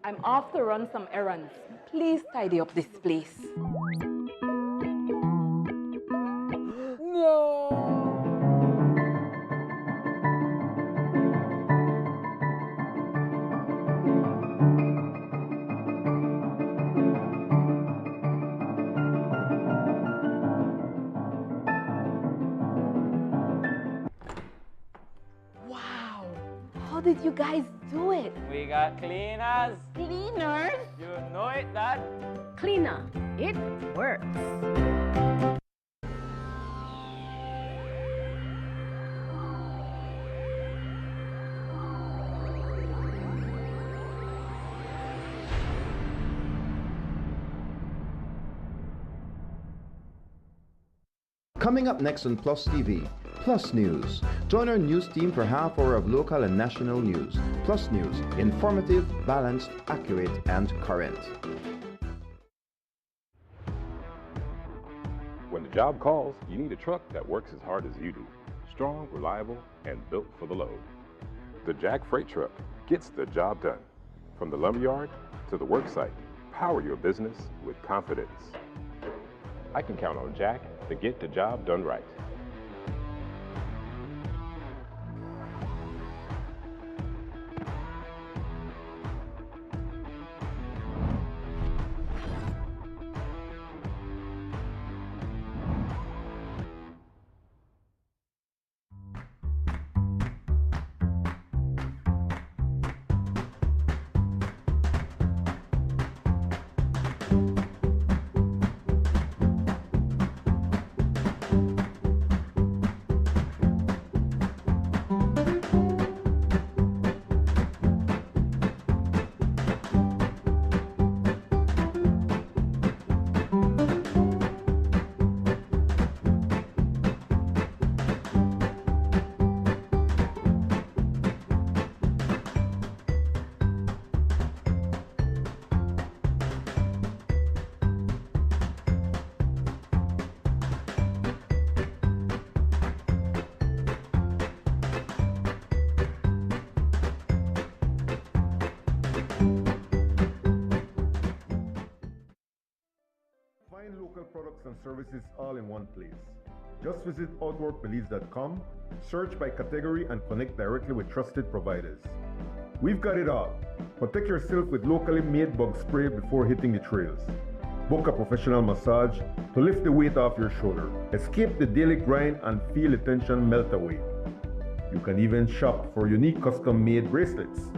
I'm off to run some errands. Please tidy up this place. Wow! How did you guys do it? We got cleaners. Cleaners? You know it, Dad. Cleaner, it works. Coming up next on Plus TV, Plus News. Join our news team for half hour of local and national news. Plus News, informative, balanced, accurate, and current. When the job calls, you need a truck that works as hard as you do. Strong, reliable, and built for the load. The Jack Freight Truck gets the job done. From the lumberyard to the work site, power your business with confidence. I can count on Jack to get the job done right. Find local products and services all in one place. Just visit outworkbelize.com, search by category, and connect directly with trusted providers. We've got it all. Protect yourself with locally made bug spray before hitting the trails. Book a professional massage to lift the weight off your shoulder. Escape the daily grind and feel the tension melt away. You can even shop for unique custom-made bracelets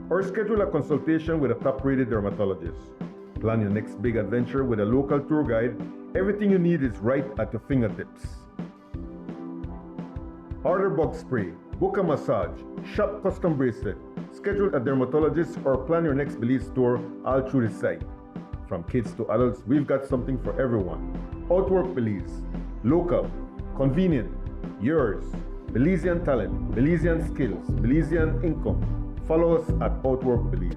or schedule a consultation with a top-rated dermatologist. Plan your next big adventure with a local tour guide. Everything you need is right at your fingertips. Order bug spray, book a massage, shop custom bracelet, schedule a dermatologist, or plan your next Belize tour all through the site. From kids to adults, we've got something for everyone. Outwork Belize. Local, convenient, yours. Belizean talent, Belizean skills, Belizean income. Follow us at Outwork Belize.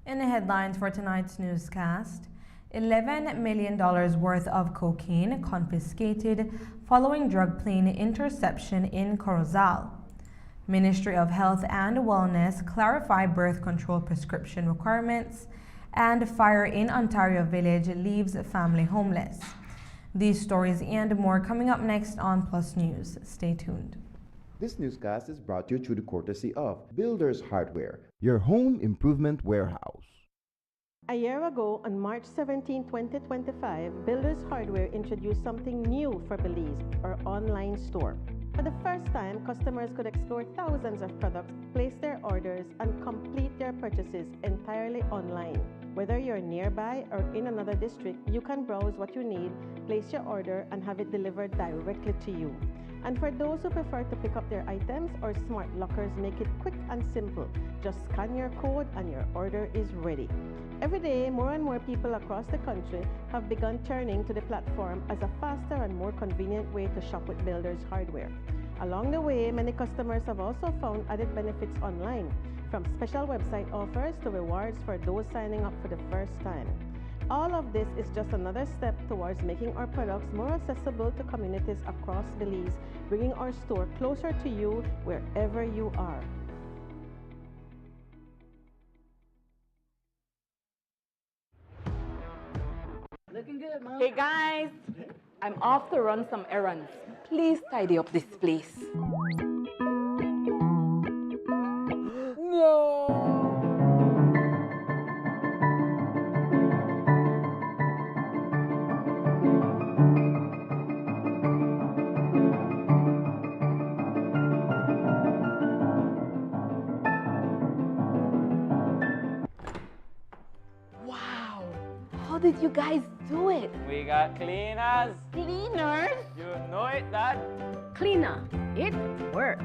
In the headlines for tonight's newscast, $11 million worth of cocaine confiscated following drug plane interception in Corozal. Ministry of Health and Wellness clarify birth control prescription requirements, and fire in Ontario Village leaves family homeless. These stories and more coming up next on Plus News. Stay tuned. This newscast is brought to you through the courtesy of Builders Hardware, your home improvement warehouse. A year ago, on March 17, 2025, Builders Hardware introduced something new for Belize, our online store. For the first time, customers could explore thousands of products, place their orders, and complete their purchases entirely online. Whether you're nearby or in another district, you can browse what you need, place your order, and have it delivered directly to you. And for those who prefer to pick up their items, our smart lockers make it quick and simple. Just scan your code and your order is ready. Every day, more and more people across the country have begun turning to the platform as a faster and more convenient way to shop with Builders Hardware. Along the way, many customers have also found added benefits online, from special website offers to rewards for those signing up for the first time. All of this is just another step towards making our products more accessible to communities across Belize, bringing our store closer to you wherever you are. Looking good, Mom. Hey guys, I'm off to run some errands. Please tidy up this place. Wow, how did you guys do it? We got cleaners. Cleaners? You know it, Dad. Cleaner. It works.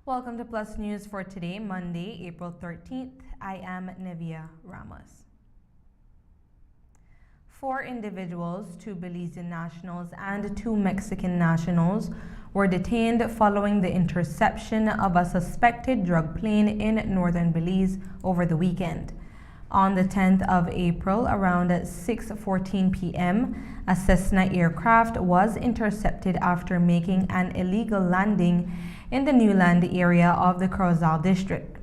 Welcome to Plus News for today, Monday, April 13th. I am Nevia Ramos. 4 individuals, 2 Belizean nationals and 2 Mexican nationals, were detained following the interception of a suspected drug plane in northern Belize over the weekend. On the 10th of April, around 6:14 p.m., a Cessna aircraft was intercepted after making an illegal landing in the Newland area of the Corozal district.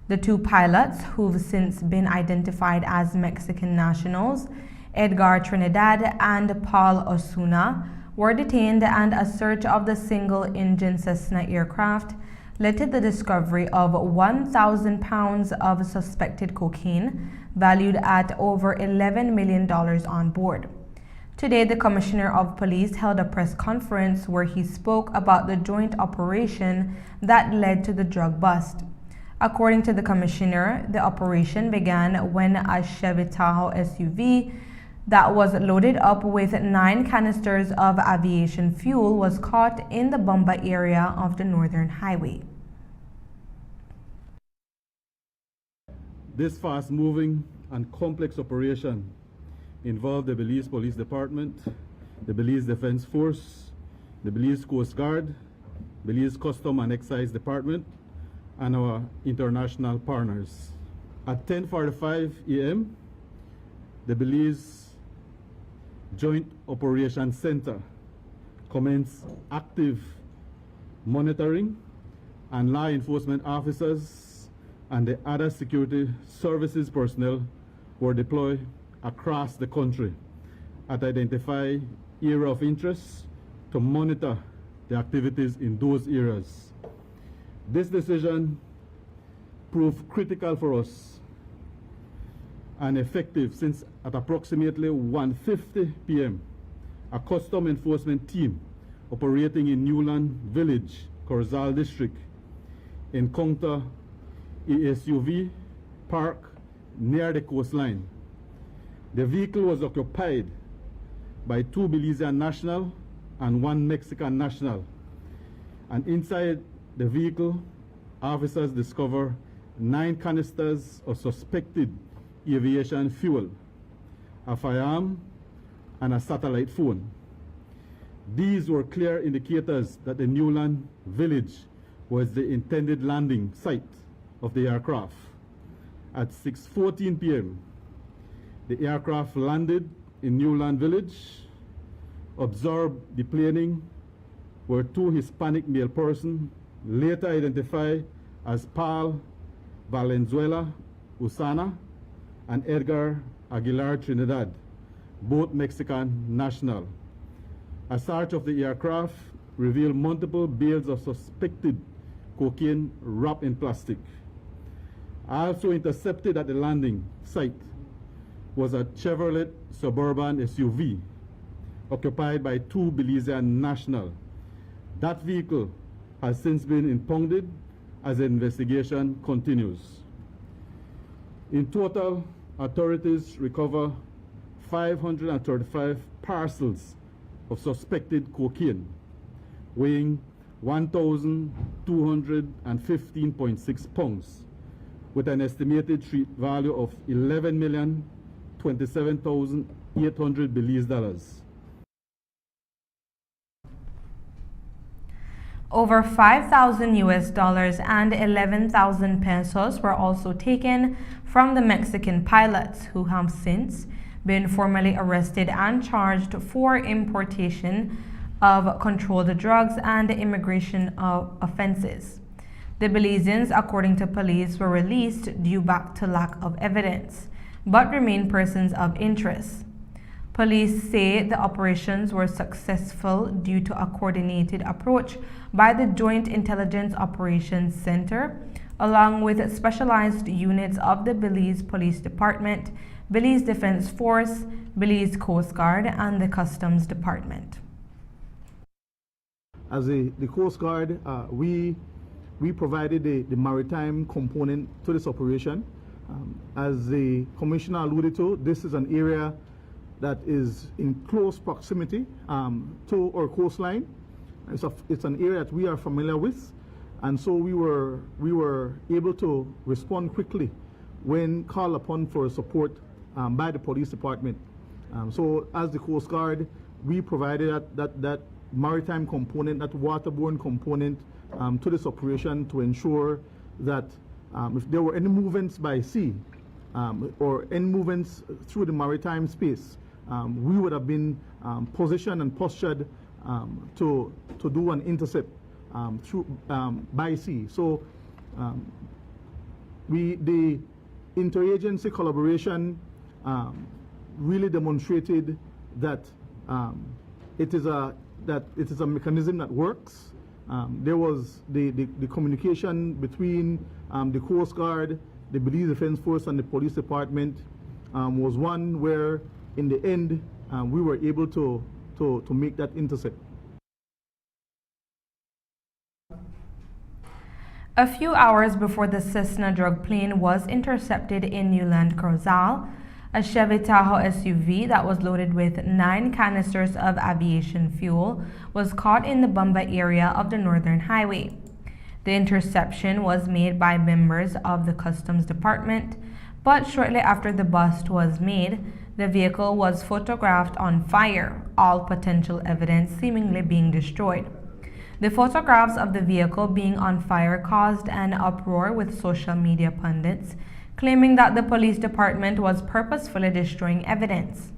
The 2 pilots, who've since been identified as Mexican nationals, Edgar Trinidad and Paul Osuna, were detained, and a search of the single-engine Cessna aircraft led to the discovery of 1,000 pounds of suspected cocaine, valued at over $11 million on board. Today, the Commissioner of Police held a press conference where he spoke about the joint operation that led to the drug bust. According to the Commissioner, the operation began when a Chevy Tahoe SUV that was loaded up with 9 canisters of aviation fuel was caught in the Bumba area of the Northern Highway. This fast-moving and complex operation involved the Belize Police Department, the Belize Defense Force, the Belize Coast Guard, Belize Custom and Excise Department, and our international partners. At 10:45 a.m., the Belize Joint Operations Center commenced active monitoring, and law enforcement officers and the other security services personnel were deployed across the country at identify area of interest to monitor the activities in those areas. This decision proved critical for us and effective, since at approximately 1:50 p.m., a custom enforcement team operating in Newland Village, Corozal District, encountered a SUV parked near the coastline. The vehicle was occupied by 2 Belizean national and 1 Mexican national, and inside the vehicle, officers discover 9 canisters of suspected aviation fuel, a firearm, and a satellite phone. These were clear indicators that the Newland village was the intended landing site of the aircraft. At 6:14 p.m., the aircraft landed in Newland village. Observed deplaning were 2 Hispanic male persons, later identified as Paul Valenzuela Usana and Edgar Aguilar Trinidad, both Mexican national. A search of the aircraft revealed multiple bales of suspected cocaine wrapped in plastic. Also intercepted at the landing site was a Chevrolet Suburban SUV occupied by 2 Belizean nationals. That vehicle has since been impounded as the investigation continues. In total, authorities recover 535 parcels of suspected cocaine, weighing 1,215.6 pounds, with an estimated street value of $11,027,800 Belize dollars. Over 5,000 US dollars and 11,000 pesos were also taken from the Mexican pilots, who have since been formally arrested and charged for importation of controlled drugs and immigration offenses. The Belizeans, according to police, were released due back to lack of evidence, but remain persons of interest. Police say the operations were successful due to a coordinated approach by the Joint Intelligence Operations Center, along with specialized units of the Belize Police Department, Belize Defense Force, Belize Coast Guard, and the Customs Department. As the Coast Guard, we provided the maritime component to this operation. As the Commissioner alluded to, this is an area that is in close proximity to our coastline. It's an area that we are familiar with, and so we were able to respond quickly when called upon for support by the police department. So as the Coast Guard, we provided that maritime component, that waterborne component to this operation to ensure that if there were any movements by sea or any movements through the maritime space, we would have been positioned and postured to do an intercept through by sea. So the interagency collaboration really demonstrated that it is a mechanism that works. There was the communication between the Coast Guard, the Belize Defense Force, and the Police Department was one where, in the end, we were able to make that intercept. A few hours before the Cessna drug plane was intercepted in Newland, Corozal, a Chevy Tahoe SUV that was loaded with 9 canisters of aviation fuel was caught in the Bamba area of the Northern Highway. The interception was made by members of the Customs Department, but shortly after the bust was made, the vehicle was photographed on fire, all potential evidence seemingly being destroyed. The photographs of the vehicle being on fire caused an uproar, with social media pundits claiming that the police department was purposefully destroying evidence.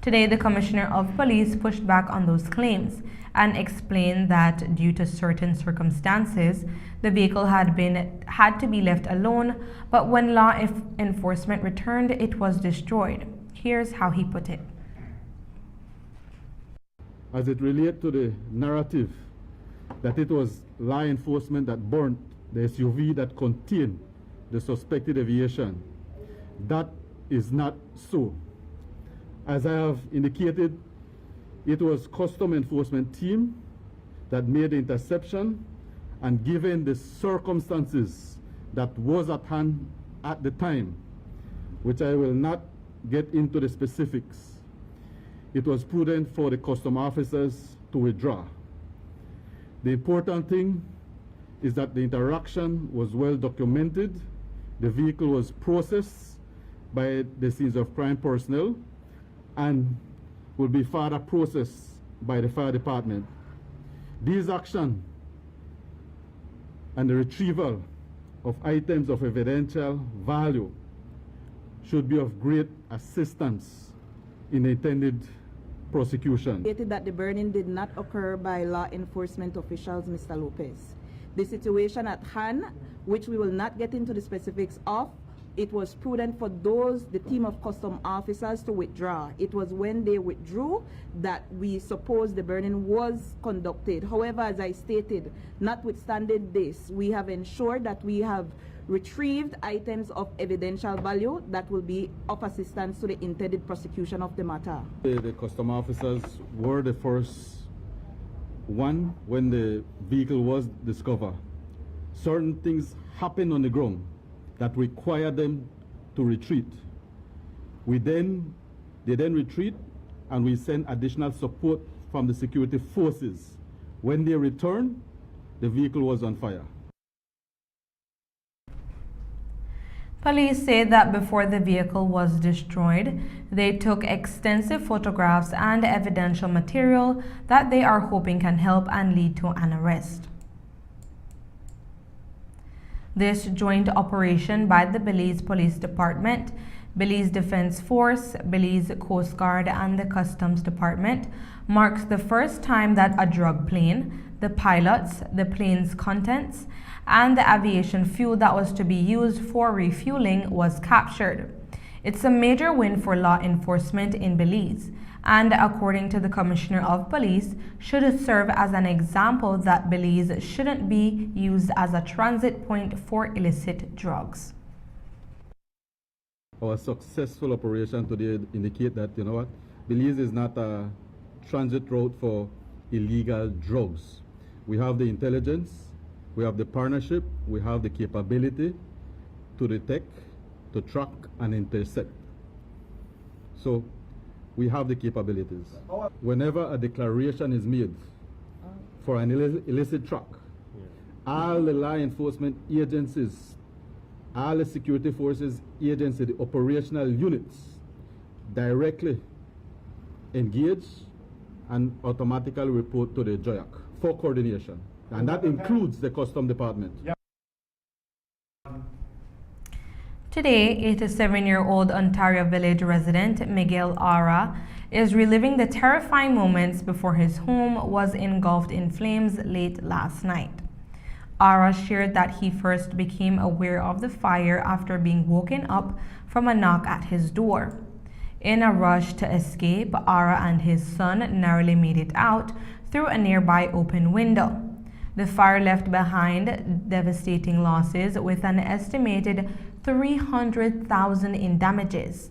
Today, the Commissioner of Police pushed back on those claims and explained that due to certain circumstances, the vehicle had to be left alone, but when law enforcement returned, it was destroyed. Here's how he put it. As it relates to the narrative that it was law enforcement that burnt the SUV that contained the suspected aviation, that is not so. As I have indicated, it was custom enforcement team that made the interception, and given the circumstances that was at hand at the time, which I will not get into the specifics, it was prudent for the custom officers to withdraw. The important thing is that the interaction was well documented. The vehicle was processed by the scenes of crime personnel and will be further processed by the fire department. These actions and the retrieval of items of evidential value should be of great assistance in the intended prosecution. Stated that the burning did not occur by law enforcement officials, Mr. Lopez. The situation at hand, which we will not get into the specifics of, it was prudent for the team of custom officers to withdraw. It was when they withdrew that we suppose the burning was conducted. However, as I stated, notwithstanding this, we have ensured that we have retrieved items of evidential value that will be of assistance to the intended prosecution of the matter. The custom officers were the first one when the vehicle was discovered. Certain things happened on the ground that required them to retreat. They then retreat, and we send additional support from the security forces. When they returned, the vehicle was on fire. Police say that before the vehicle was destroyed, they took extensive photographs and evidential material that they are hoping can help and lead to an arrest. This joint operation by the Belize Police Department, Belize Defense Force, Belize Coast Guard, and the Customs Department marks the first time that a drug plane, the pilots, the plane's contents, and the aviation fuel that was to be used for refueling was captured. It's a major win for law enforcement in Belize, and according to the Commissioner of Police, should serve as an example that Belize shouldn't be used as a transit point for illicit drugs. Our successful operation today indicate that, you know what, Belize is not a transit route for illegal drugs. We have the intelligence, we have the partnership, we have the capability to detect, to track, and intercept. So we have the capabilities. Whenever a declaration is made for an illicit truck, all the law enforcement agencies, all the security forces agencies, the operational units directly engage and automatically report to the JOIAC for coordination. And that includes the Customs Department. Today, 87-year-old Ontario Village resident Miguel Ara is reliving the terrifying moments before his home was engulfed in flames late last night. Ara shared that he first became aware of the fire after being woken up from a knock at his door. In a rush to escape, Ara and his son narrowly made it out through a nearby open window. The fire left behind devastating losses with an estimated $300,000 in damages.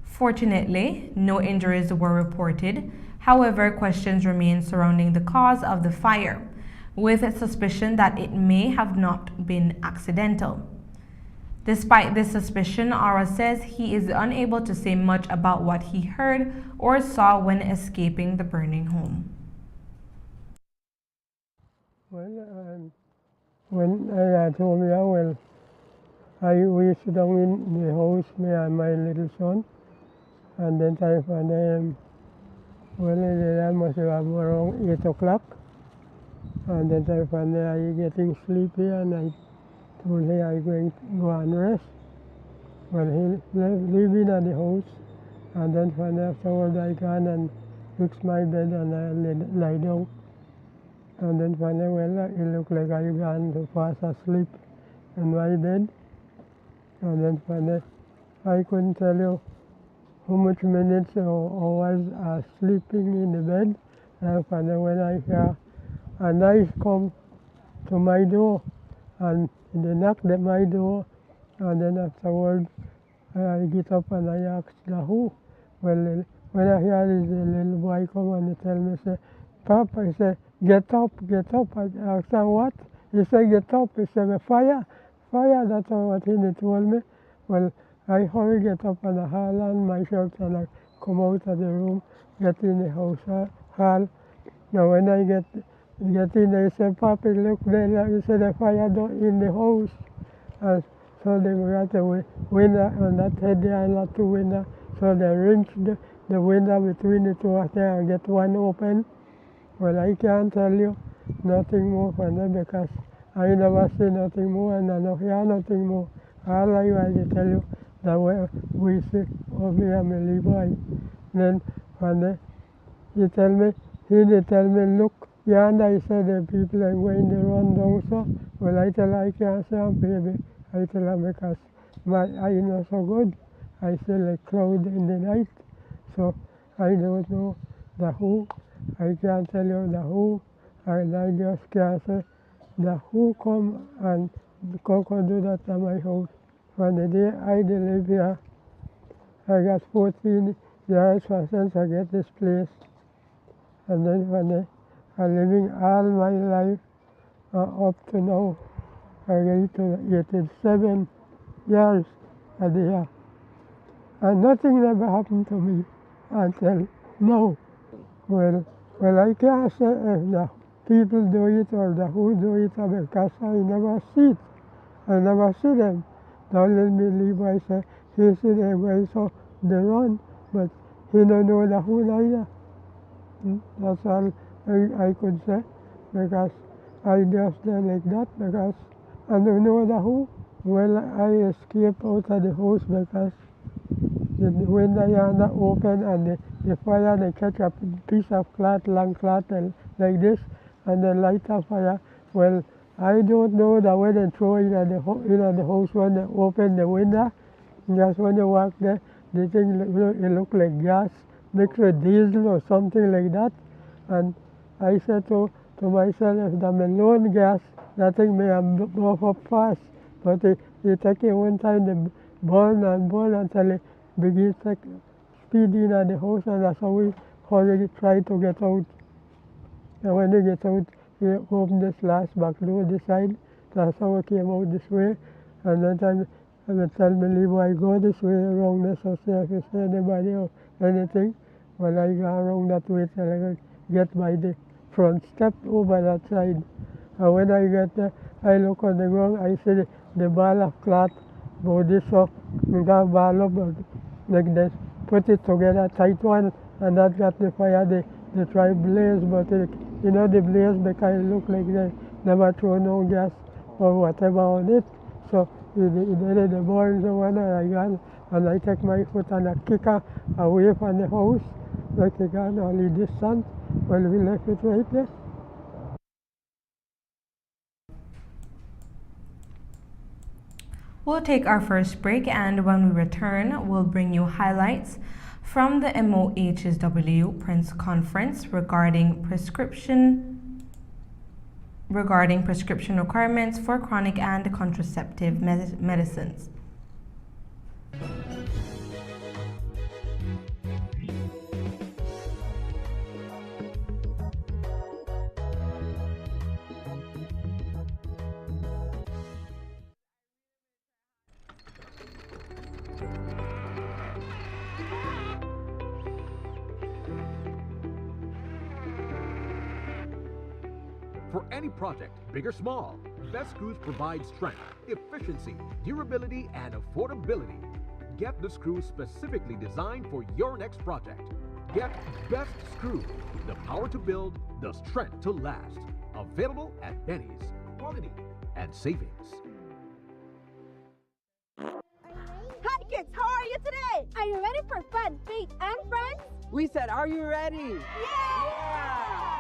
Fortunately, no injuries were reported. However, questions remain surrounding the cause of the fire, with a suspicion that it may have not been accidental. Despite this suspicion, Ara says he is unable to say much about what he heard or saw when escaping the burning home. Well, when I told me, we sit down in the house, me and my little son, and then I find I must have around 8 o'clock, and then I find I getting sleepy, and I told him I'm going to go and rest. Well, he leaving at the house, and then finally afterwards I gone and fixed my bed and I lie down. And then finally, it looked like I gone to fast asleep in my bed. And then finally, I couldn't tell you how much minutes or hours sleeping in the bed. And finally, when I hear a knife come to my door, and they knocked at my door, and then afterwards, I get up and I ask who. Well, when I hear this little boy come and he tell me, say, Papa, he said, get up, get up. I asked him what? He said, get up. He said, fire, fire. That's what he told me. Well, I hurry get up and I haul on my shirt and I come out of the room, get in the house hall. Now when I get get in there, he said, Papi, look there, like, he said, the fire in the house. And so they got the window on that head there and not two windows. So they wrenched the window between the two of them and get one open. Well, I can't tell you nothing more from them because I never see nothing more and I don't hear nothing more. All I want to tell you that we see of me and my Levi. Then when he tell me, look, yonder, he said the people are going to run down so. Well, I tell her I can't see them, baby. I tell her because my eye not so good. I see like cloud in the night. So I don't know the who. I can't tell you the who. And I just can't say the who come and come do that at my house. From the day I live here, I got 14 years since I get this place. And then when I'm living all my life up to now, I get to 87 years at the year. And nothing ever happened to me until now. Well, I can't say if the people do it or the who do it because I never see it. I never see them. Don't let me leave. I say, he see them going so they run, but he don't know the who either. That's all I could say because I just did like that because I don't know the who. Well, I escaped out of the house because the window yonder open and the fire, they catch a piece of cloth, long cloth like this, and then light a fire. Well, I don't know the way they throw it in the house when they open the window. Just when you walk there, the thing it look like gas mixed with diesel or something like that. And I said to myself, if the alone gas, that thing may blow up fast. But it take it one time, they burn until it begins to speed in at the house, and that's how we try to get out. And when they get out, we open this last back door this side. That's how we came out this way. And then I would tell me, Levi, go this way around this or see if you see anybody or anything. Well, I go around that way till I get by the front step over that side. And when I get there, I look on the ground, I see the ball of cloth go this up, we got ball up like this, put it together, tight one, and that got the fire, they try blaze, but the blaze, because it look like they never throw no gas or whatever on it. So the burn the one and I got, and I take my foot and I kick her away from the house, like I got only distance. Well, we left it right there. We'll take our first break, and when we return, we'll bring you highlights from the MOHSW Prince Conference regarding prescription requirements for chronic and contraceptive medicines. For any project, big or small, Best Screws provide strength, efficiency, durability, and affordability. Get the screws specifically designed for your next project. Get Best Screw, the power to build, the strength to last. Available at Benny's, quality and savings. Hi kids, how are you today? Are you ready for fun, faith, and friends? We said, are you ready? Yeah!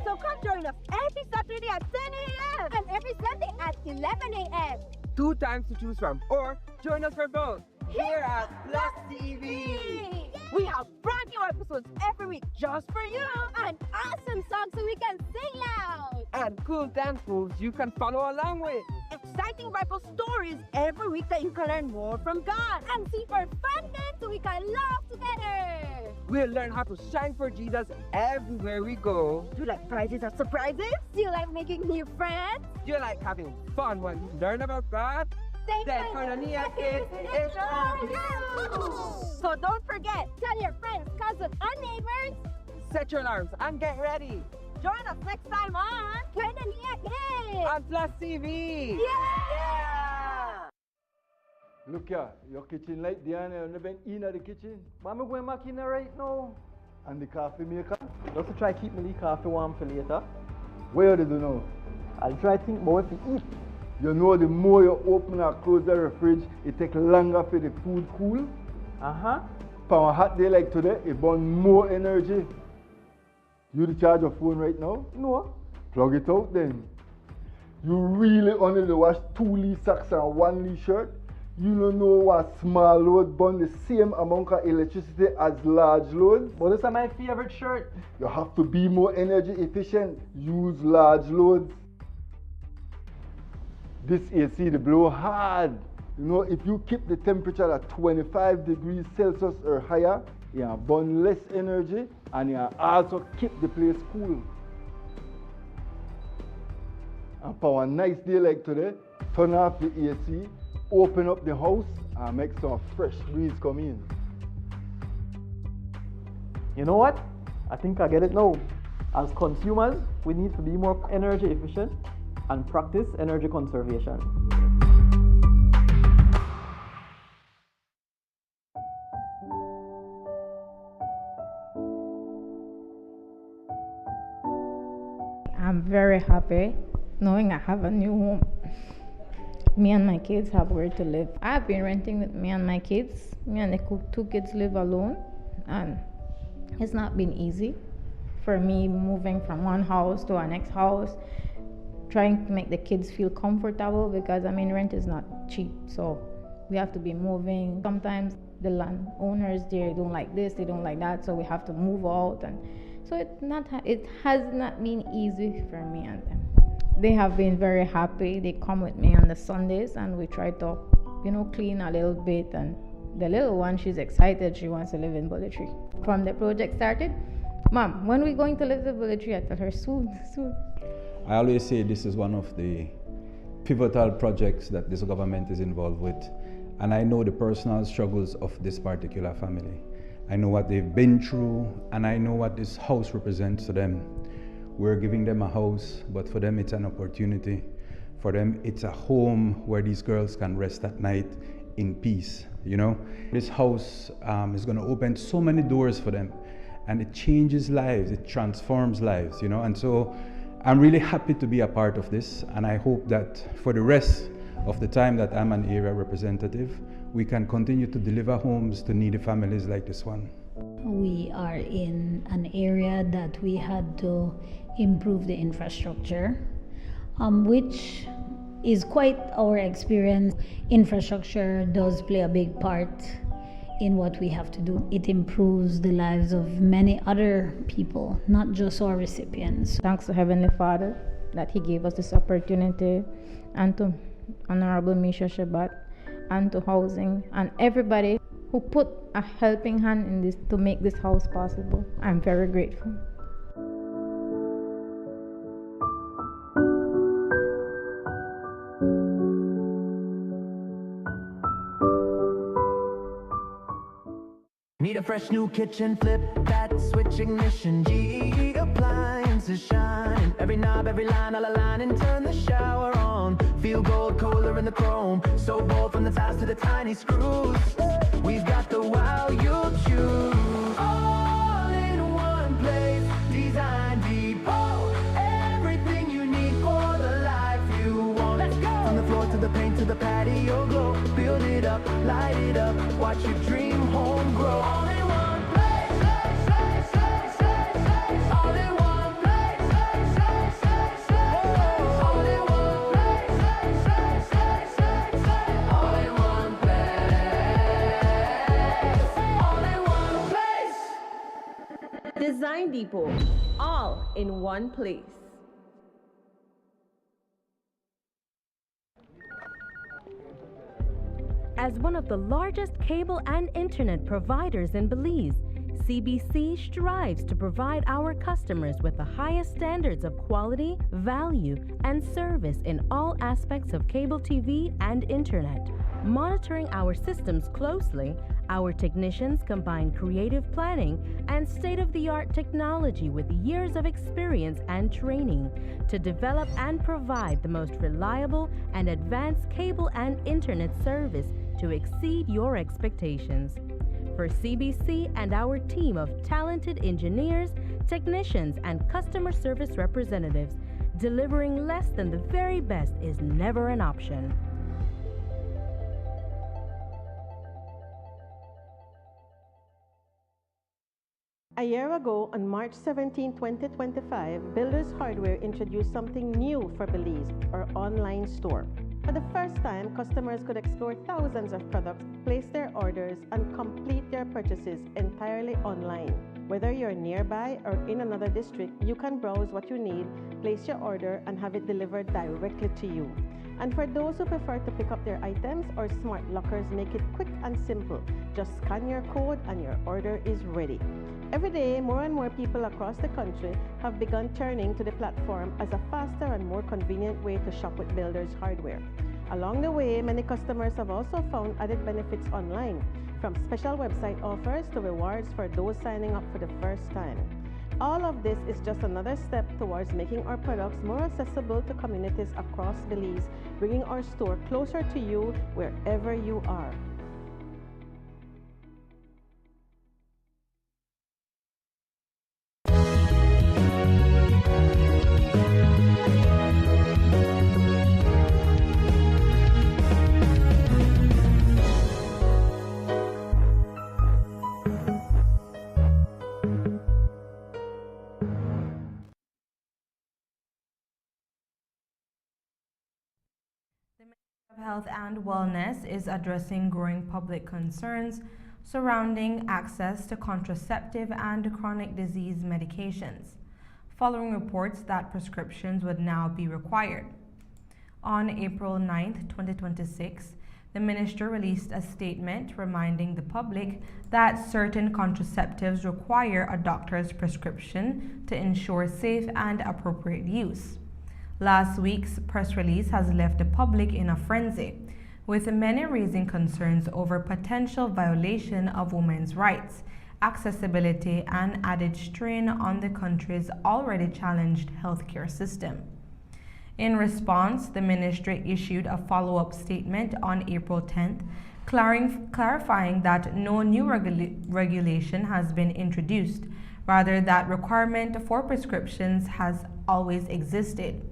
So come join us every Saturday at 10 a.m. and every Sunday at 11 a.m. 2 times to choose from, or join us for both here at PlusTV. We have brand new episodes every week just for you, and awesome songs so we can sing loud, and cool dance moves you can follow along with. Exciting Bible stories every week that you can learn more from God, and super fun games so we can laugh together. We'll learn how to shine for Jesus everywhere we go. Do you like prizes or surprises? Do you like making new friends? Do you like having fun when you learn about God? Then Koinonia Kids is for you! So don't forget, tell your friends, cousins, and neighbors. Set your alarms and get ready. Join us next time on Carnania Kids On PlusTV. Yeah! Look here, your kitchen light there and you never in the kitchen. But I'm going back in there right now. And the coffee maker? Just to try keep me the coffee warm for later. Where do you know? I'll try to think about what to eat. You know the more you open and close the fridge, it takes longer for the food cool. For a hot day like today, it burns more energy. You charge your phone right now? No. Plug it out then. You really only wash 2 Lee socks and 1 Lee shirt? You don't know what small load burn the same amount of electricity as large loads? But this is my favorite shirt. You have to be more energy efficient. Use large loads. This AC the blow hard. You know, if you keep the temperature at 25 degrees Celsius or higher, you burn less energy and you also keep the place cool. And for a nice day like today, turn off the AC, open up the house and make some fresh breeze come in. You know what? I think I get it now. As consumers, we need to be more energy efficient and practice energy conservation. I'm very happy knowing I have a new home. Me and my kids have where to live. I've been renting with me and my kids. Me and the 2 kids live alone, and it's not been easy for me moving from one house to our next house, trying to make the kids feel comfortable because rent is not cheap, so we have to be moving. Sometimes the landowners there don't like this, they don't like that, so we have to move out, and so it has not been easy for me and them. They have been very happy. They come with me on the Sundays and we try to, clean a little bit, and the little one, she's excited. She wants to live in Bullet Tree. From the project started, Mom, when are we going to live in Bullet Tree? I tell her, soon. I always say this is one of the pivotal projects that this government is involved with. And I know the personal struggles of this particular family. I know what they've been through, and I know what this house represents to them. We're giving them a house, but for them it's an opportunity. For them it's a home where these girls can rest at night in peace, This house is going to open so many doors for them, and it changes lives, it transforms lives, And so I'm really happy to be a part of this, and I hope that for the rest of the time that I'm an area representative, we can continue to deliver homes to needy families like this one. We are in an area that we had to improve the infrastructure, which is quite our experience. Infrastructure does play a big part in what we have to do. It improves the lives of many other people, not just our recipients. Thanks to Heavenly Father that He gave us this opportunity, and to Honorable Misha Shabbat, and to housing, and everybody who put a helping hand in this to make this house possible. I'm very grateful. Need a fresh new kitchen, flip that switch ignition. GE appliances shine. Every knob, every line, all align, and turn the shower on. Feel gold, colder in the chrome. So bold from the tiles to the tiny screws. We've got the wow you'll choose. All in one place, Design Depot. Everything you need for the life you want. Let's go! From the floor to the paint to the patio glow. Build it up, light it up, watch your dream home grow. All in one place, all in one place, all in one place, all in one place, all in one place. Design Depot, all in one place. As one of the largest cable and internet providers in Belize, CBC strives to provide our customers with the highest standards of quality, value, and service in all aspects of cable TV and internet. Monitoring our systems closely, our technicians combine creative planning and state-of-the-art technology with years of experience and training to develop and provide the most reliable and advanced cable and internet service to exceed your expectations. For CBC and our team of talented engineers, technicians, and customer service representatives, delivering less than the very best is never an option. A year ago, on March 17, 2025, Builders Hardware introduced something new for Belize, our online store. For the first time, customers could explore thousands of products, place their orders, and complete their purchases entirely online. Whether you're nearby or in another district, you can browse what you need, place your order, and have it delivered directly to you. And for those who prefer to pick up their items, our smart lockers make it quick and simple. Just scan your code and your order is ready. Every day, more and more people across the country have begun turning to the platform as a faster and more convenient way to shop with Builders Hardware. Along the way, many customers have also found added benefits online, from special website offers to rewards for those signing up for the first time. All of this is just another step towards making our products more accessible to communities across Belize, bringing our store closer to you wherever you are. Health and Wellness is addressing growing public concerns surrounding access to contraceptive and chronic disease medications, following reports that prescriptions would now be required. On April 9, 2026, the minister released a statement reminding the public that certain contraceptives require a doctor's prescription to ensure safe and appropriate use. Last week's press release has left the public in a frenzy, with many raising concerns over potential violation of women's rights, accessibility, and added strain on the country's already challenged healthcare system. In response, the ministry issued a follow-up statement on April 10th, clarifying that no new regulation has been introduced, rather that requirement for prescriptions has always existed,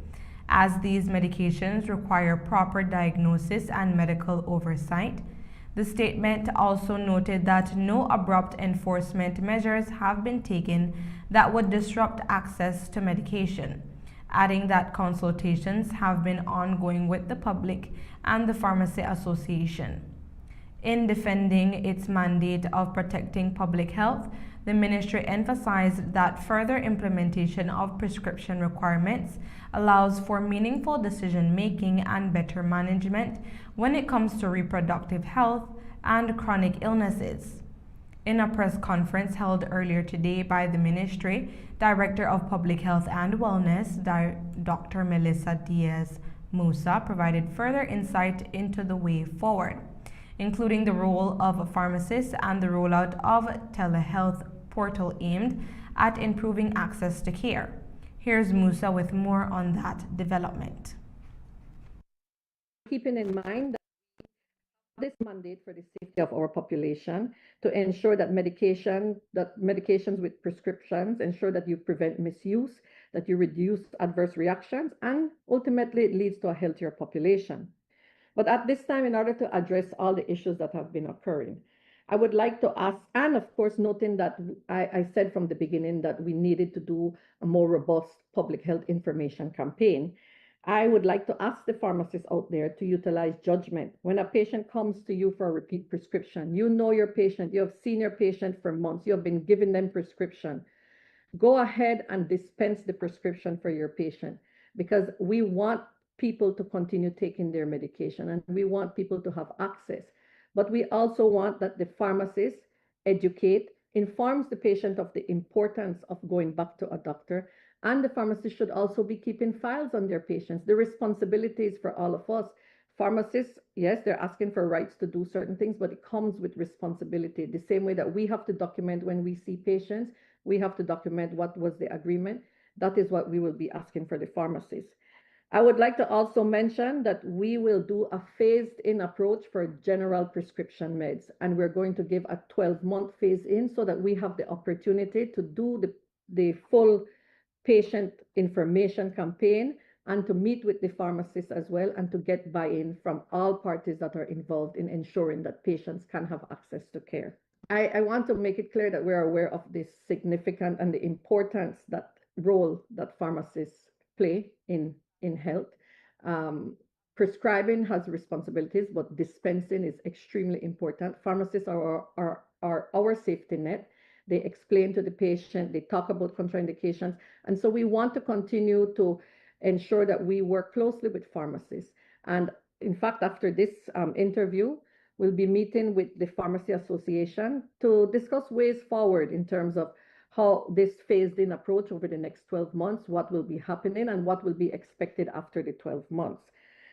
as these medications require proper diagnosis and medical oversight. The statement also noted that no abrupt enforcement measures have been taken that would disrupt access to medication, adding that consultations have been ongoing with the public and the Pharmacy Association. In defending its mandate of protecting public health, the ministry emphasized that further implementation of prescription requirements allows for meaningful decision-making and better management when it comes to reproductive health and chronic illnesses. In a press conference held earlier today by the ministry, Director of Public Health and Wellness, Dr. Melissa Diaz Musa, provided further insight into the way forward, including the role of pharmacists and the rollout of telehealth portal aimed at improving access to care. Here's Musa with more on that development. Keeping in mind that this mandate for the safety of our population to ensure that medications with prescriptions ensure that you prevent misuse, that you reduce adverse reactions, and ultimately it leads to a healthier population. But at this time, in order to address all the issues that have been occurring, I would like to ask, and of course, noting that I said from the beginning that we needed to do a more robust public health information campaign, I would like to ask the pharmacists out there to utilize judgment. When a patient comes to you for a repeat prescription, you know your patient, you have seen your patient for months, you have been giving them prescription. Go ahead and dispense the prescription for your patient, because we want people to continue taking their medication and we want people to have access. But we also want that the pharmacist educate, informs the patient of the importance of going back to a doctor, and the pharmacist should also be keeping files on their patients. The responsibility is for all of us, pharmacists, yes, they're asking for rights to do certain things, but it comes with responsibility. The same way that we have to document when we see patients, we have to document what was the agreement. That is what we will be asking for the pharmacists. I would like to also mention that we will do a phased-in approach for general prescription meds, and we're going to give a 12-month phase-in so that we have the opportunity to do the full patient information campaign and to meet with the pharmacists as well and to get buy-in from all parties that are involved in ensuring that patients can have access to care. I want to make it clear that we're aware of the significant and the importance that role that pharmacists play in health. Prescribing has responsibilities, but dispensing is extremely important. Pharmacists are our safety net. They explain to the patient, they talk about contraindications. And so we want to continue to ensure that we work closely with pharmacists. And in fact, after this interview, we'll be meeting with the Pharmacy Association to discuss ways forward in terms of how this phased-in approach over the next 12 months, what will be happening and what will be expected after the 12 months.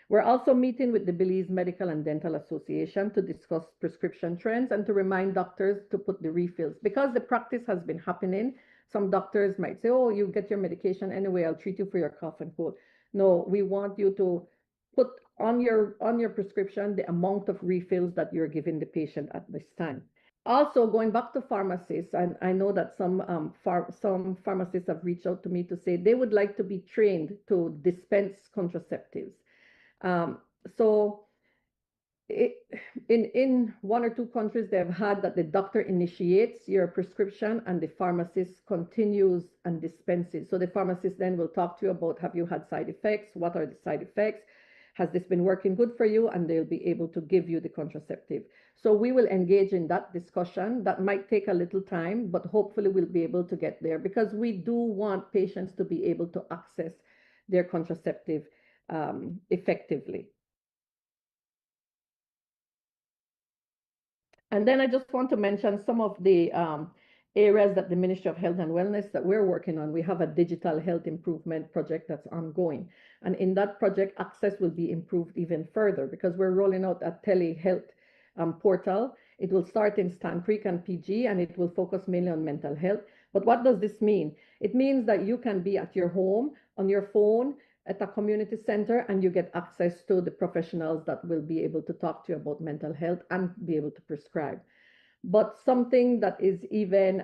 We're also meeting with the Belize Medical and Dental Association to discuss prescription trends and to remind doctors to put the refills. Because the practice has been happening, some doctors might say, oh, you get your medication anyway, I'll treat you for your cough and cold. No, we want you to put on your prescription the amount of refills that you're giving the patient at this time. Also, going back to pharmacists, and I know that some pharmacists have reached out to me to say they would like to be trained to dispense contraceptives. So in one or two countries, they've had that the doctor initiates your prescription and the pharmacist continues and dispenses. So the pharmacist then will talk to you about, have you had side effects? What are the side effects? Has this been working good for you? And they'll be able to give you the contraceptive. So we will engage in that discussion. That might take a little time, but hopefully we'll be able to get there because we do want patients to be able to access their contraceptive effectively. And then I just want to mention some of the areas that the Ministry of Health and Wellness that we're working on. We have a digital health improvement project that's ongoing. And in that project, access will be improved even further because we're rolling out a telehealth portal. It will start in Stan Creek and PG, and it will focus mainly on mental health. But what does this mean? It means that you can be at your home, on your phone, at a community center, and you get access to the professionals that will be able to talk to you about mental health and be able to prescribe. But something that is even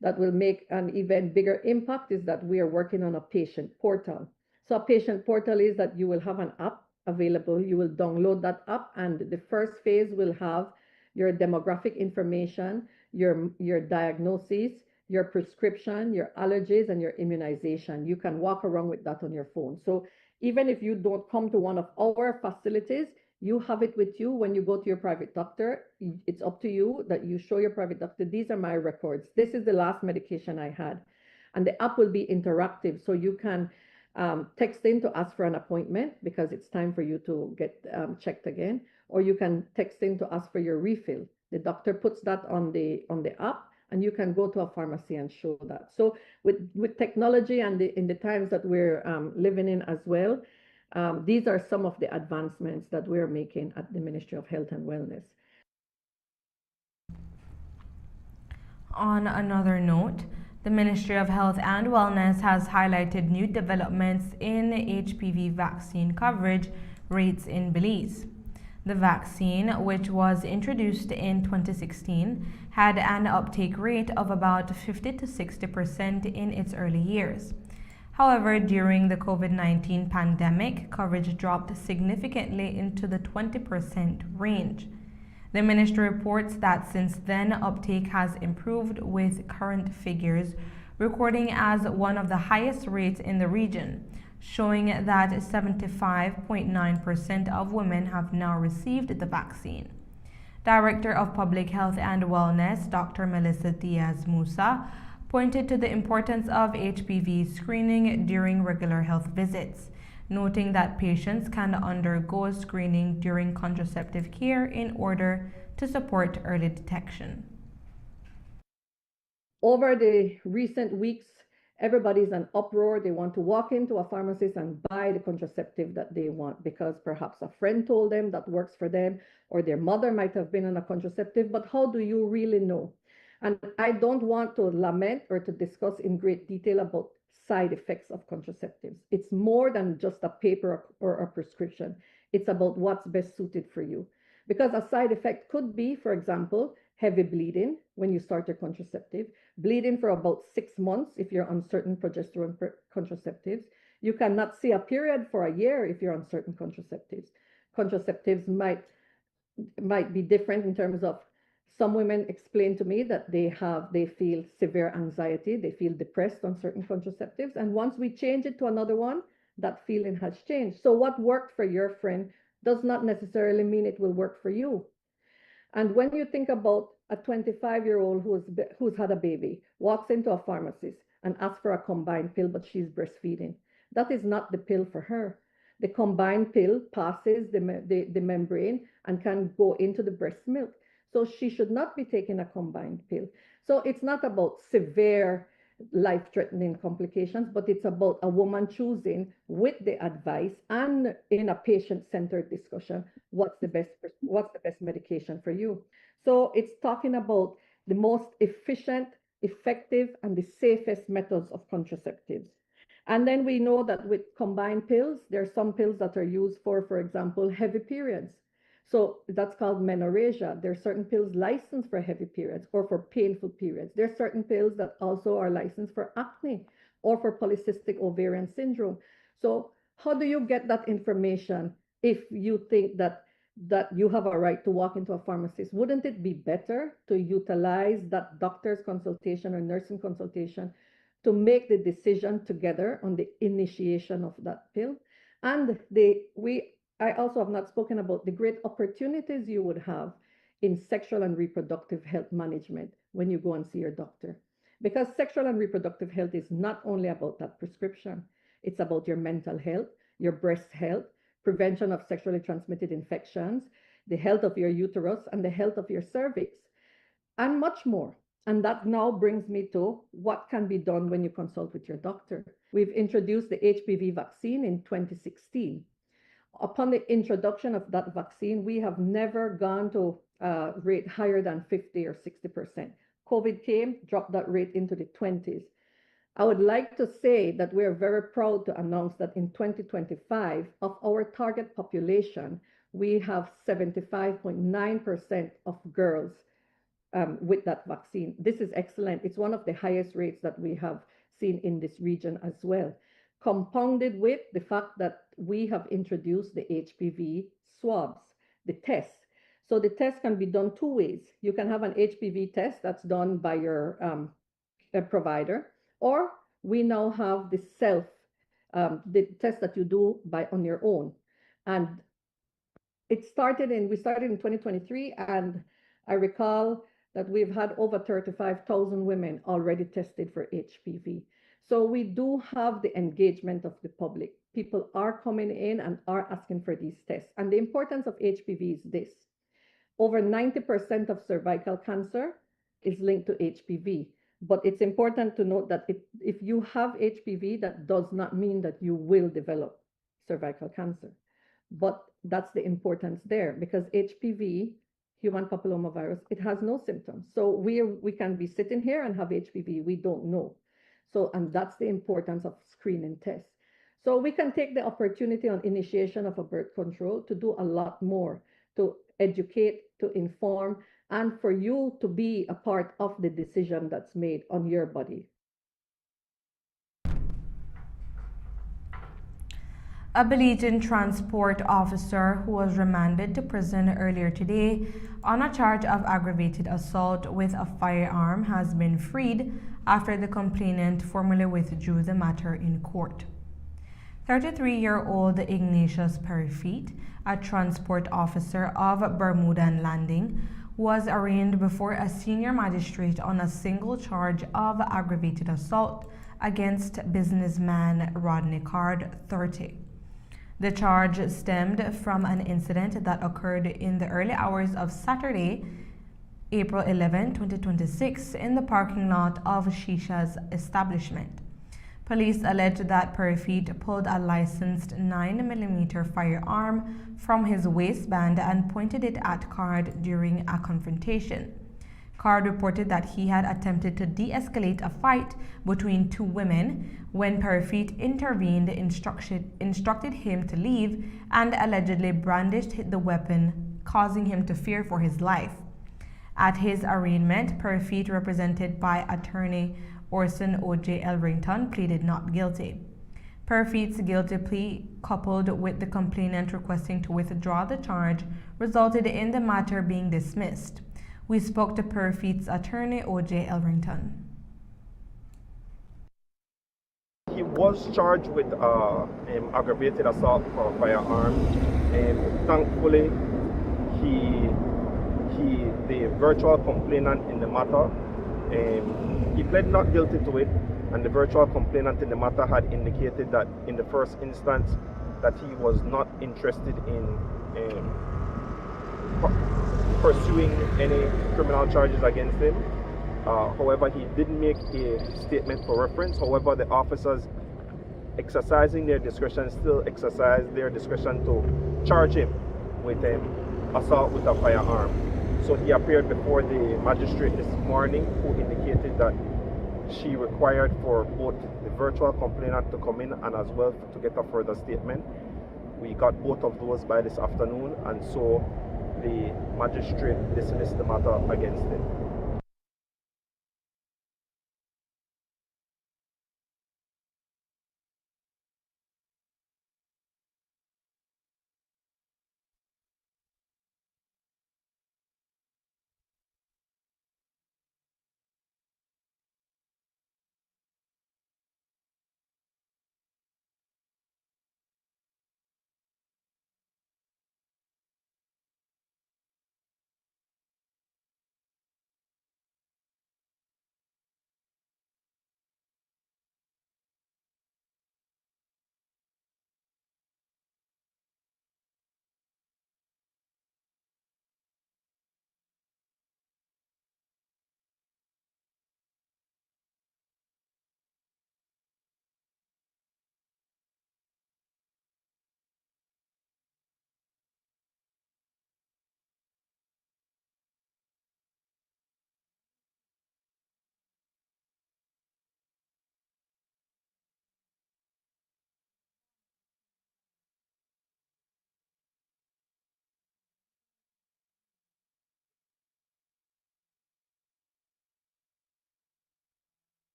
that will make an even bigger impact is that we are working on a patient portal. So a patient portal is that you will have an app available. You will download that app, and the first phase will have your demographic information, your diagnosis, your prescription, your allergies, and your immunization. You can walk around with that on your phone. So even if you don't come to one of our facilities, you have it with you when you go to your private doctor. It's up to you that you show your private doctor, these are my records. This is the last medication I had. And the app will be interactive. So you can text in to ask for an appointment because it's time for you to get checked again. Or you can text in to ask for your refill. The doctor puts that on the app, and you can go to a pharmacy and show that. So with technology and in the times that we're living in as well, these are some of the advancements that we're making at the Ministry of Health and Wellness. On another note, the Ministry of Health and Wellness has highlighted new developments in HPV vaccine coverage rates in Belize. The vaccine, which was introduced in 2016, had an uptake rate of about 50 to 60% in its early years. However, during the COVID-19 pandemic, coverage dropped significantly into the 20% range. The ministry reports that since then, uptake has improved, with current figures recording as one of the highest rates in the region, showing that 75.9% of women have now received the vaccine. Director of Public Health and Wellness, Dr. Melissa Diaz-Musa, pointed to the importance of HPV screening during regular health visits, noting that patients can undergo screening during contraceptive care in order to support early detection. Over the recent weeks, Everybody's an uproar. They want to walk into a pharmacist and buy the contraceptive that they want because perhaps a friend told them that works for them, or their mother might have been on a contraceptive. But how do you really know? And I don't want to lament or to discuss in great detail about side effects of contraceptives. It's more than just a paper or a prescription. It's about what's best suited for you. Because a side effect could be, for example, heavy bleeding when you start your contraceptive, bleeding for about 6 months if you're on certain progesterone contraceptives. You cannot see a period for a year if you're on certain contraceptives. Contraceptives might be different in terms of, some women explain to me that they feel severe anxiety, they feel depressed on certain contraceptives, and once we change it to another one, that feeling has changed. So what worked for your friend does not necessarily mean it will work for you. And when you think about a 25-year-old who's had a baby, walks into a pharmacist and asks for a combined pill, but she's breastfeeding, that is not the pill for her. The combined pill passes the membrane and can go into the breast milk. So she should not be taking a combined pill. So it's not about severe life-threatening complications, but it's about a woman choosing with the advice and in a patient-centered discussion what's the best medication for you. So it's talking about the most efficient, effective, and the safest methods of contraceptives. And then we know that with combined pills, there are some pills that are used for example, heavy periods. So that's called menorrhagia. There are certain pills licensed for heavy periods or for painful periods. There are certain pills that also are licensed for acne or for polycystic ovarian syndrome. So how do you get that information if you think that you have a right to walk into a pharmacist? Wouldn't it be better to utilize that doctor's consultation or nursing consultation to make the decision together on the initiation of that pill? And I also have not spoken about the great opportunities you would have in sexual and reproductive health management when you go and see your doctor. Because sexual and reproductive health is not only about that prescription, it's about your mental health, your breast health, prevention of sexually transmitted infections, the health of your uterus, and the health of your cervix, and much more. And that now brings me to what can be done when you consult with your doctor. We've introduced the HPV vaccine in 2016. Upon the introduction of that vaccine, we have never gone to a rate higher than 50 or 60%. COVID came, dropped that rate into the 20s. I would like to say that we are very proud to announce that in 2025, of our target population, we have 75.9% of girls with that vaccine. This is excellent. It's one of the highest rates that we have seen in this region as well, compounded with the fact that we have introduced the HPV swabs, the test. So the test can be done two ways. You can have an HPV test that's done by your provider, or we now have the test that you do on your own. And we started in 2023, and I recall that we've had over 35,000 women already tested for HPV. So we do have the engagement of the public. People are coming in and are asking for these tests. And the importance of HPV is this. Over 90% of cervical cancer is linked to HPV. But it's important to note that if you have HPV, that does not mean that you will develop cervical cancer. But that's the importance there, because HPV, human papillomavirus, it has no symptoms. So we can be sitting here and have HPV. We don't know. So, and that's the importance of screening tests. So we can take the opportunity on initiation of a birth control to do a lot more, to educate, to inform, and for you to be a part of the decision that's made on your body. A Belizean transport officer who was remanded to prison earlier today on a charge of aggravated assault with a firearm has been freed after the complainant formally withdrew the matter in court. 33-year-old Ignatius Perifeet, a transport officer of Bermudan Landing, was arraigned before a senior magistrate on a single charge of aggravated assault against businessman Rodney Card, 30. The charge stemmed from an incident that occurred in the early hours of Saturday, April 11, 2026, in the parking lot of Shisha's establishment. Police alleged that Parafit pulled a licensed 9mm firearm from his waistband and pointed it at Card during a confrontation. Card reported that he had attempted to de-escalate a fight between two women when Parafit intervened, instructed him to leave, and allegedly brandished the weapon, causing him to fear for his life. At his arraignment, Parafit, represented by attorney Orson O.J. Elrington, pleaded not guilty. Parafit's guilty plea, coupled with the complainant requesting to withdraw the charge, resulted in the matter being dismissed. We spoke to Parafit's attorney O.J. Elrington. He was charged with aggravated assault for a firearm, and thankfully, the virtual complainant in the matter, he pled not guilty to it, and the virtual complainant in the matter had indicated that in the first instance that he was not interested in pursuing any criminal charges against him. However, he did make a statement for reference. However, the officers exercising their discretion still exercised their discretion to charge him with assault with a firearm. So he appeared before the magistrate this morning, who indicated that she required for both the virtual complainant to come in and as well to get a further statement. We got both of those by this afternoon, and so the magistrate dismissed the matter against him.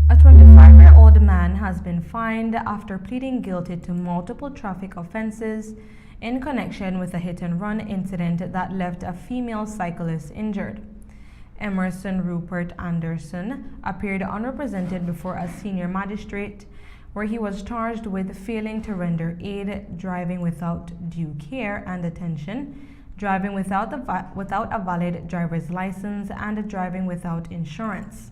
A 25-year-old man has been fined after pleading guilty to multiple traffic offenses in connection with a hit-and-run incident that left a female cyclist injured. Emerson Rupert Anderson appeared unrepresented before a senior magistrate, where he was charged with failing to render aid, driving without due care and attention, driving without a valid driver's license, and driving without insurance.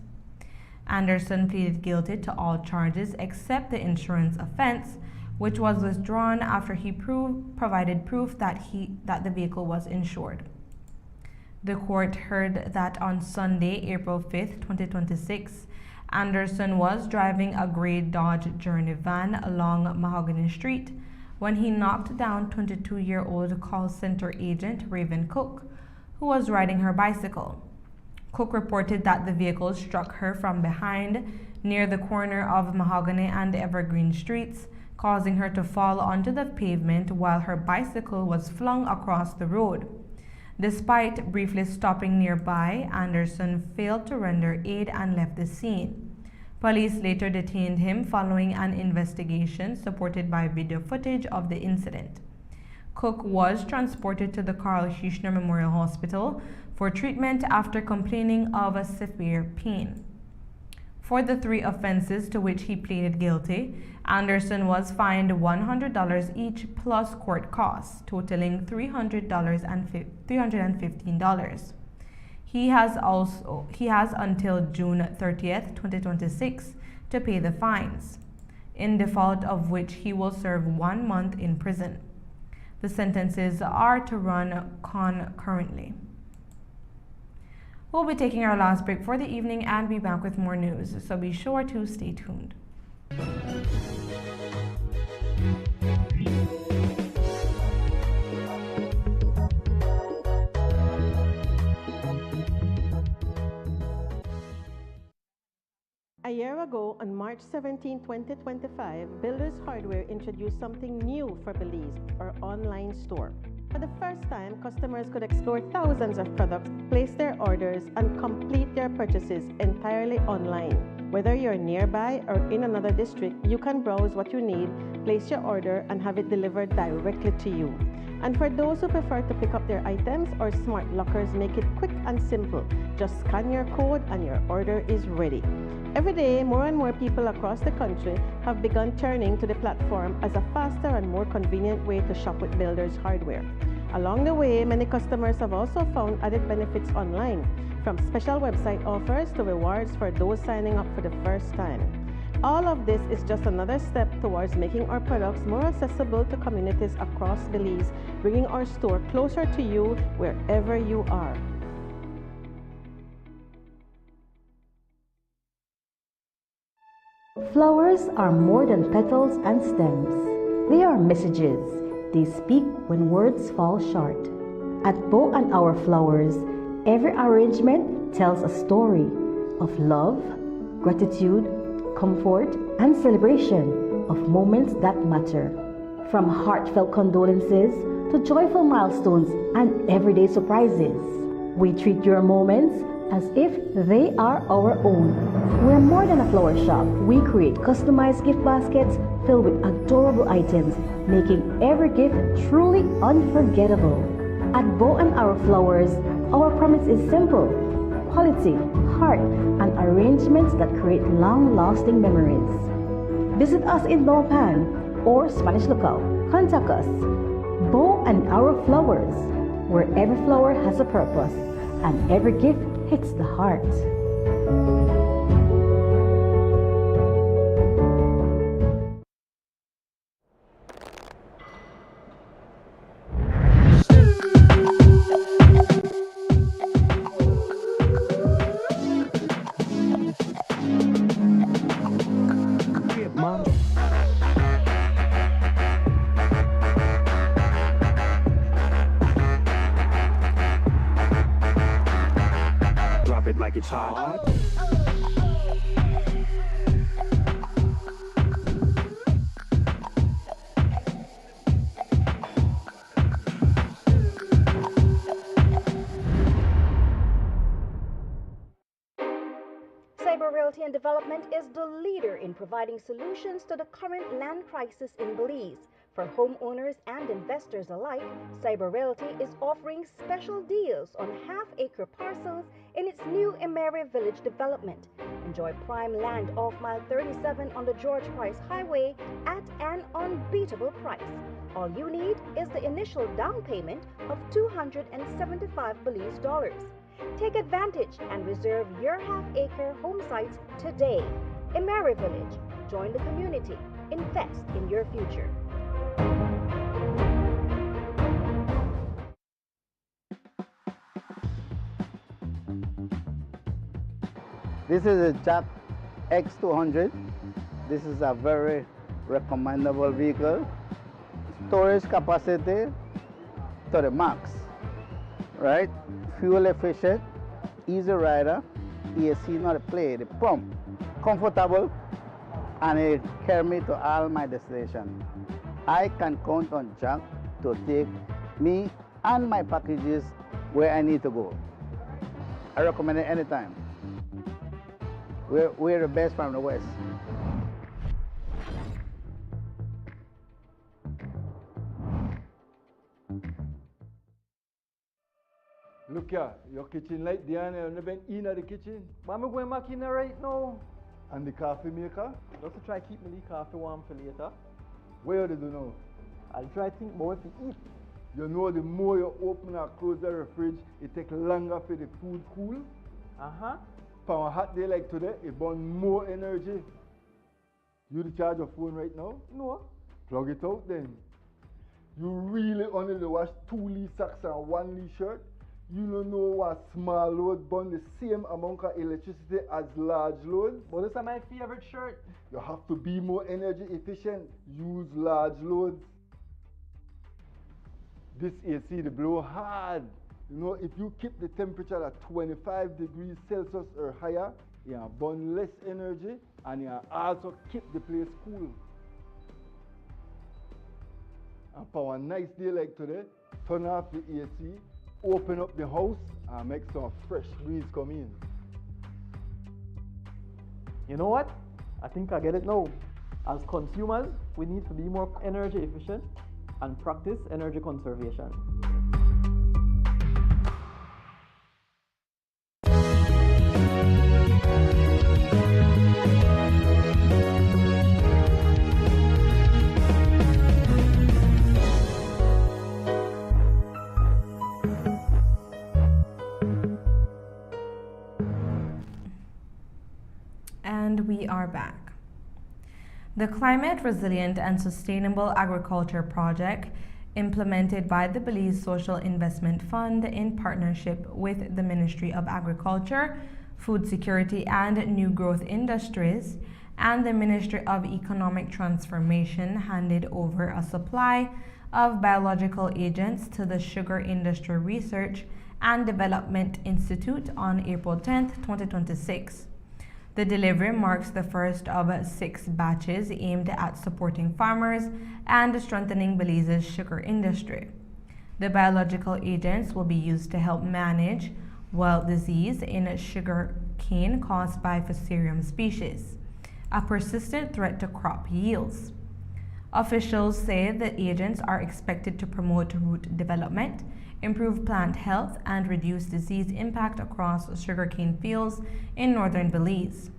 Anderson pleaded guilty to all charges except the insurance offense, which was withdrawn after he provided proof that the vehicle was insured. The court heard that on Sunday, April 5, 2026, Anderson was driving a gray Dodge Journey van along Mahogany Street when he knocked down 22-year-old call center agent Raven Cook, who was riding her bicycle. Cook reported that the vehicle struck her from behind near the corner of Mahogany and Evergreen Streets, causing her to fall onto the pavement while her bicycle was flung across the road. Despite briefly stopping nearby, Anderson failed to render aid and left the scene. Police later detained him following an investigation supported by video footage of the incident. Cook was transported to the Carl Huchner Memorial Hospital for treatment after complaining of a severe pain. For the 3 offenses to which he pleaded guilty, Anderson was fined $100 each plus court costs, totaling $315. He has until June 30th, 2026 to pay the fines, in default of which he will serve 1 month in prison. The sentences are to run concurrently. We'll be taking our last break for the evening and be back with more news, so be sure to stay tuned. A year ago, on March 17, 2025, Builders Hardware introduced something new for Belize, our online store. For the first time, customers could explore thousands of products, place their orders, and complete their purchases entirely online. Whether you're nearby or in another district, you can browse what you need, place your order, and have it delivered directly to you. And for those who prefer to pick up their items, our smart lockers make it quick and simple. Just scan your code and your order is ready. Every day, more and more people across the country have begun turning to the platform as a faster and more convenient way to shop with Builders Hardware. Along the way, many customers have also found added benefits online, from special website offers to rewards for those signing up for the first time. All of this is just another step towards making our products more accessible to communities across Belize, bringing our store closer to you wherever you are. Flowers are more than petals and stems. They are messages. They speak when words fall short. At Bow and Hour Flowers, every arrangement tells a story of love, gratitude, comfort, and celebration of moments that matter. From heartfelt condolences to joyful milestones and everyday surprises, we treat your moments as if they are our own. We're more than a flower shop. We create customized gift baskets filled with adorable items, making every gift truly unforgettable. At Bow and Hour Flowers, our promise is simple: quality, heart, and arrangements that create long-lasting memories. Visit us in Nopan or Spanish Lookout. Contact us. Bow and Hour Flowers, where every flower has a purpose and every gift hits the heart. Drop it like it's hot. Cyber Realty and Development is the leader in providing solutions to the current land crisis in Belize. For homeowners and investors alike, Cyber Realty is offering special deals on half-acre parcels in its new Emery Village development. Enjoy prime land off mile 37 on the George Price Highway at an unbeatable price. All you need is the initial down payment of $275 Belize dollars. Take advantage and reserve your half-acre home sites today. Emery Village. Join the community. Invest in your future. This is a Jack X200. This is a very recommendable vehicle. Storage capacity to the max, right? Fuel efficient, easy rider, AC not a play, the pump, comfortable, and it carry me to all my destination. I can count on Jack to take me and my packages where I need to go. I recommend it anytime. We're the best from the West. Look here, your kitchen light there and you never in the kitchen. But I'm going back in there right now. And the coffee maker? Just to try keep my coffee warm for later. Where do you know? I'll try to think about what to eat. You know the more you open and close the fridge, it takes longer for the food cool. Uh-huh. For a hot day like today, it burns more energy. You charge your phone right now? No. Plug it out then. You really only wash 2 Lee socks and 1 Lee shirt? You don't know what small load burn the same amount of electricity as large load? But this is my favorite shirt. You have to be more energy efficient. Use large loads. This AC they blow hard. You know, if you keep the temperature at 25 degrees Celsius or higher, you burn less energy and you also keep the place cool. And for a nice day like today, turn off the AC, open up the house and make some fresh breeze come in. You know what? I think I get it now. As consumers, we need to be more energy efficient and practice energy conservation. And we are back. The Climate Resilient and Sustainable Agriculture Project, implemented by the Belize Social Investment Fund in partnership with the Ministry of Agriculture, Food Security and New Growth Industries, and the Ministry of Economic Transformation, handed over a supply of biological agents to the Sugar Industry Research and Development Institute on April 10, 2026. The delivery marks the first of 6 batches aimed at supporting farmers and strengthening Belize's sugar industry. The biological agents will be used to help manage wilt disease in sugar cane caused by Fusarium species, a persistent threat to crop yields. Officials say the agents are expected to promote root development, improve plant health, and reduce disease impact across sugarcane fields in northern Belize.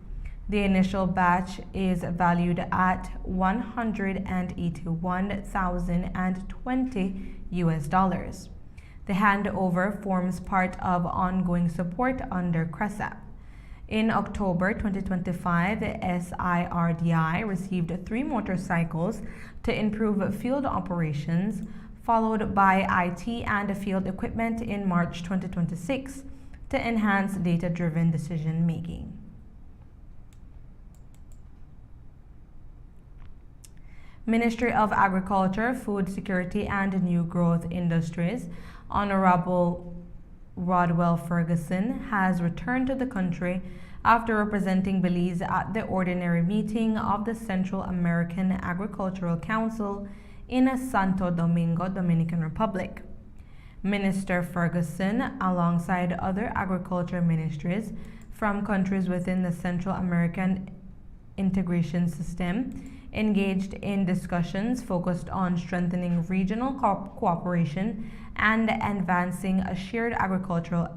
The initial batch is valued at $181,020. The handover forms part of ongoing support under CRESAP. In October 2025, the SIRDI received 3 motorcycles to improve field operations, followed by IT and field equipment in March 2026 to enhance data-driven decision-making. Ministry of Agriculture, Food Security and New Growth Industries, Honorable Rodwell Ferguson has returned to the country after representing Belize at the ordinary meeting of the Central American Agricultural Council in Santo Domingo, Dominican Republic. Minister Ferguson, alongside other agriculture ministries from countries within the Central American integration system, engaged in discussions focused on strengthening regional cooperation and advancing a shared agricultural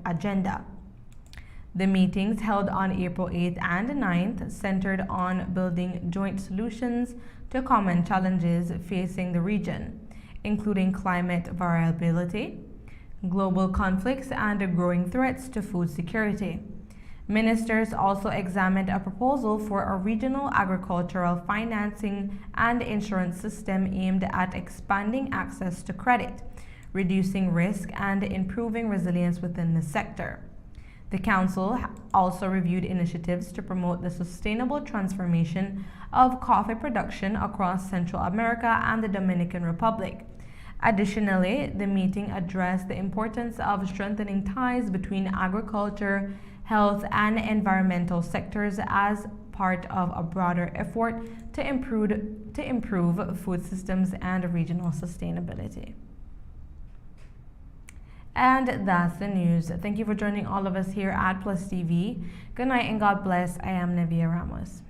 agenda. The meetings held on April 8th and 9th centered on building joint solutions to common challenges facing the region, including climate variability, global conflicts, and growing threats to food security. Ministers also examined a proposal for a regional agricultural financing and insurance system aimed at expanding access to credit, reducing risk, and improving resilience within the sector. The Council also reviewed initiatives to promote the sustainable transformation of coffee production across Central America and the Dominican Republic. Additionally, the meeting addressed the importance of strengthening ties between agriculture, health, and environmental sectors as part of a broader effort to improve food systems and regional sustainability. And that's the news. Thank you for joining all of us here at PlusTV. Good night and God bless. I am Nevia Ramos.